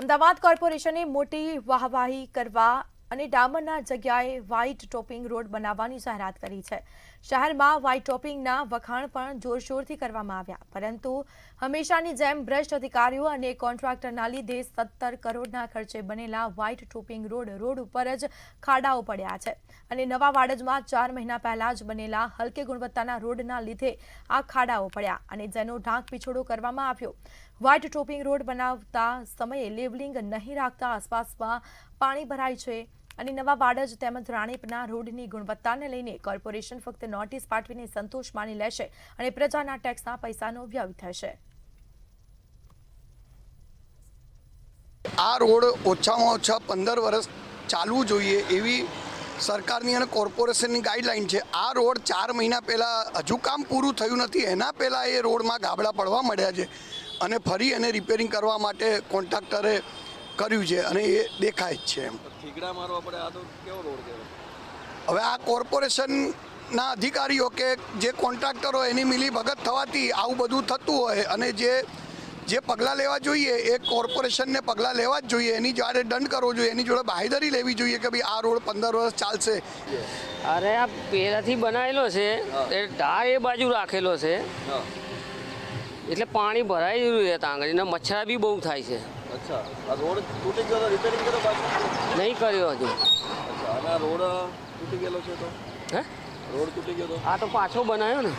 અમદાવાદ કોર્પોરેશને મોટી વાહવાહી કરવા અને ડામરના જગ્યાએ વ્હાઇટ ટોપિંગ રોડ બનાવવાની જાહેરાત કરી છે। શહેરમાં વ્હાઇટ ટોપિંગના વખાણ પણ જોરશોરથી કરવામાં આવ્યા, પરંતુ હંમેશાની જેમ ભ્રષ્ટ અધિકારીઓ અને કોન્ટ્રાક્ટરના લીધે 17 કરોડના ખર્ચે બનેલા વ્હાઇટ ટોપિંગ રોડ ઉપર જ ખાડાઓ પડ્યા છે અને નવા વાડજમાં 4 મહિના પહેલા જ બનેલા હલકી ગુણવત્તાના રોડના લીધે આ ખાડાઓ પડ્યા અને જેનો ઢાંક પીછોડો કરવામાં આવ્યો। વ્હાઇટ ટોપિંગ રોડ બનાવતા સમયે લેવલિંગ નહીં રાખતા આસપાસમાં પાણી ભરાય છે અને નવા વાડજ તેમજ રાણીપના રોડની ગુણવત્તાને લઈને કોર્પોરેશન ફક્ત નોટિસ પાઠવીને સંતોષ માની લેશે અને પ્રજાના ટેક્સના પૈસાનો વ્યય થશે। આ રોડ ઓછામાં ઓછા 15 વર્ષ ચાલવું જોઈએ એવી સરકારની અને કોર્પોરેશનની ગાઈડલાઈન છે। આ રોડ 4 મહિના પહેલાં હજુ કામ પૂરું થયું નથી, એના પહેલાં એ રોડમાં ગાબડા પડવા મળ્યા છે અને ફરી એને રિપેરિંગ કરવા માટે કોન્ટ્રાક્ટરે કર્યું છે અને એ દેખાય જ છે એમ। ઠીકડા મારવા પડે, આ તો કેવો રોડ કહેવાય? હવે આ કોર્પોરેશનના અધિકારીઓ કે જે કોન્ટ્રાક્ટરો એની મિલીભગત થવાથી આવું બધું થતું હોય અને જે પગલાં લેવા જોઈએ એ કોર્પોરેશનને પગલાં લેવા જ જોઈએ, એની જોડે દંડ કરવો જોઈએ, એની જોડે બાંહેધરી લેવી જોઈએ કે ભાઈ આ રોડ 15 વર્ષ ચાલશે। અરે આ પહેલાંથી બનાવેલો છે, એ ઢાળ એ બાજુ રાખેલો છે એટલે પાણી ભરાઈ રહ્યું છે ત્યાં આગળ, મચ્છર બી બહુ થાય છે। અચ્છા, આ રોડ તૂટી ગયો, રિપેરિંગ કર્યો બાજુ? નહીં કર્યો હજુ। અચ્છા, અને આ રોડ તૂટી ગયેલો છે તો? હે, રોડ તૂટી ગયો તો? આ તો પાછો બનાવ્યો ને।